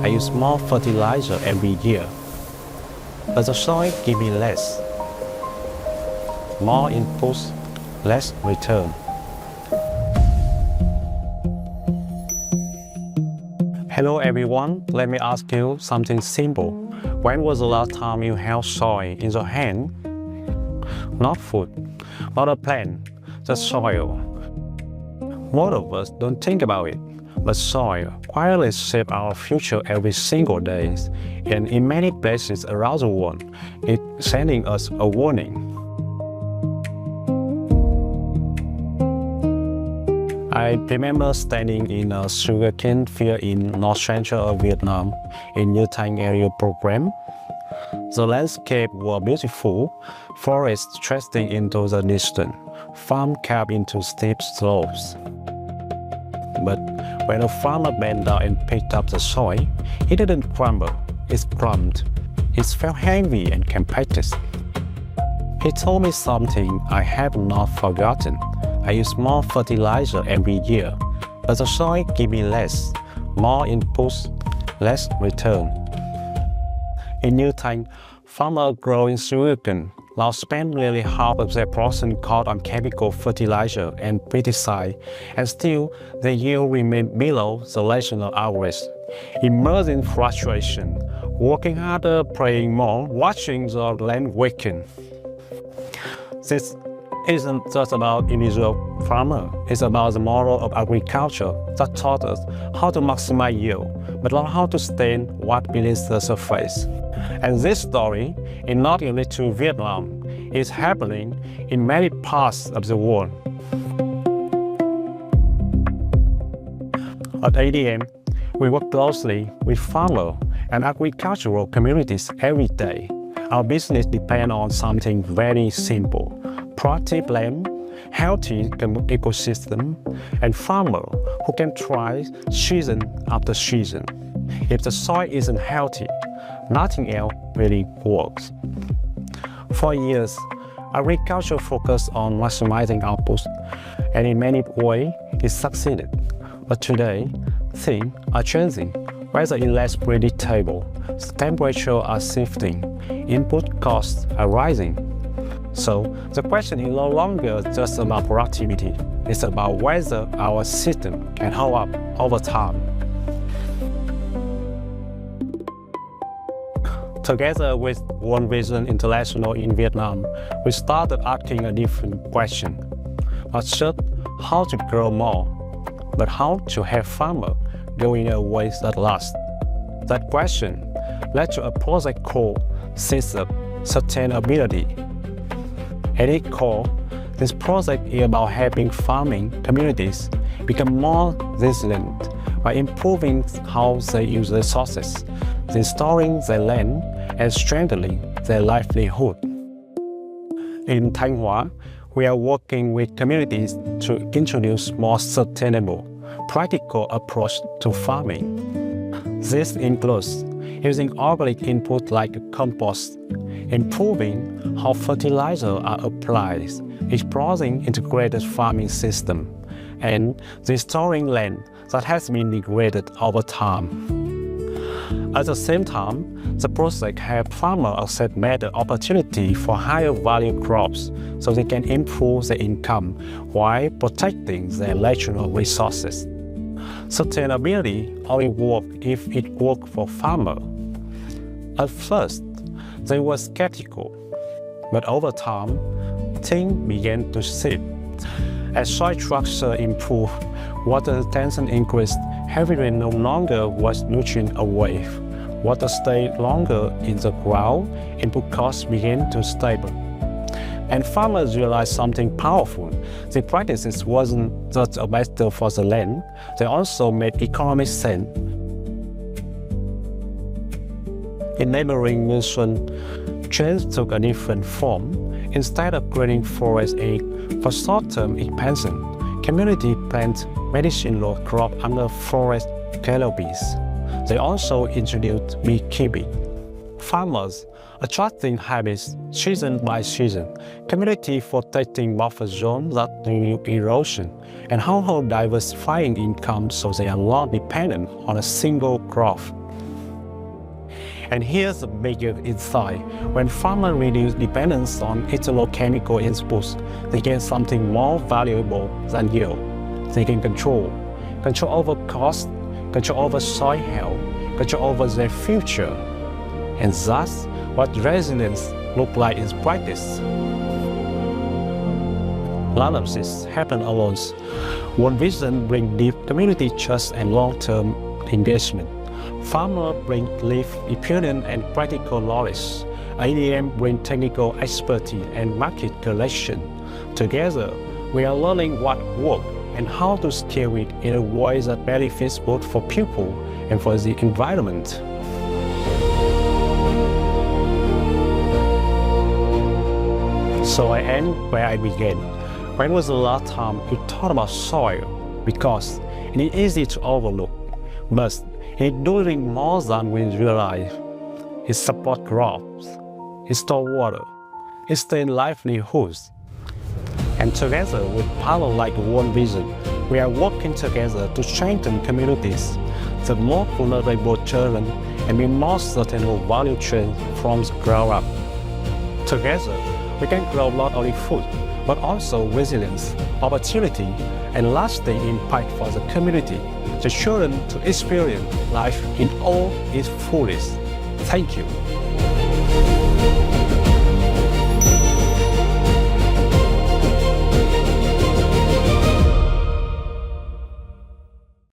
use more fertilizer every year, but the soil give me less. More inputs, less return. Hello everyone, let me ask you something simple. When was the last time you held soil in your hand? Not food, not a plant, just soil. Most of us don't think about it, but soil quietly shapes our future every single day, and in many places around the world, it's sending us a warning. I remember standing in a sugarcane field in north central Vietnam in Như Thanh area program. The landscape was beautiful, forests stretching into the distance, farm carved into steep slopes. But when a farmer bent down and picked up the soil, it didn't crumble, it plumped. It felt heavy and compacted. He told me something I have not forgotten. I use more fertilizer every year, but the soil give me less, more inputs, less return. In Như Thanh, farmers growing sugarcane now spend nearly half of their production cost on chemical fertilizer and pesticide, and still the yield remains below the national average. Immersed in frustration, working harder, praying more, watching the land weaken. This isn't just about individual farmer, it's about the model of agriculture that taught us how to maximize yield, but not how to sustain what beneath the surface. And this story is not unique to Vietnam, it's happening in many parts of the world. At ADM, we work closely with farmers and agricultural communities every day. Our business depends on something very simple: productive land, healthy ecosystem, and farmers who can thrive season after season. If the soil isn't healthy, nothing else really works. For years, agriculture focused on maximizing output, and in many ways, it succeeded. But today, things are changing. Weather is less predictable, temperatures are shifting, input costs are rising. So the question is no longer just about productivity, it's about whether our system can hold up over time. Together with World Vision International in Vietnam, we started asking a different question. Not just how to grow more, but how to have farmers go in a way that lasts. That question led to a project called System Sustainability. At its core, this project is about helping farming communities become more resilient by improving how they use resources, restoring their land, and strengthening their livelihood. In Thanh Hóa, we are working with communities to introduce more sustainable, practical approach to farming. This includes using organic input like compost, improving how fertilizers are applied, exploring integrated farming system, and restoring land that has been degraded over time. At the same time, the project helps farmers accept better opportunity for higher value crops so they can improve their income while protecting their natural resources. Sustainability only works if it works for farmers. At first, they were skeptical, but over time, things began to shift. As soil structure improved, water retention increased, heavy rain no longer was nutrient away. Water stayed longer in the ground, input costs began to stable. And farmers realized something powerful. The practices wasn't just better for the land, they also made economic sense. In neighboring Mchon, change took a different form. Instead of creating forest aid for short-term expansion, community plant medicinal crops under forest canopies. They also introduced beekeeping. Farmers adjusting habits season by season, community protecting buffer zones that reduce erosion, and household diversifying income so they are not dependent on a single crop. And here's a major insight. When farmers reduce dependence on chemical inputs, they get something more valuable than yield. They can control over cost, control over soil health, control over their future. And that's what resilience looks like in practice. None of this happen alone. One vision brings deep community trust and long-term engagement. Farmers bring live experience and practical knowledge. ADM bring technical expertise and market correlation. Together, we are learning what works and how to scale it in a way that benefits both for people and for the environment. So I end where I began. When was the last time you thought about soil? Because it is easy to overlook, but it's doing more than we realize. It supports crops, it stores water, it sustains livelihoods. And together with partners like One Vision, we are working together to strengthen communities, the more vulnerable children, and build more sustainable value chains from the ground up. Together, we can grow not only food, but also resilience, opportunity, and lasting impact for the community, the children to experience life in all its fullest. Thank you.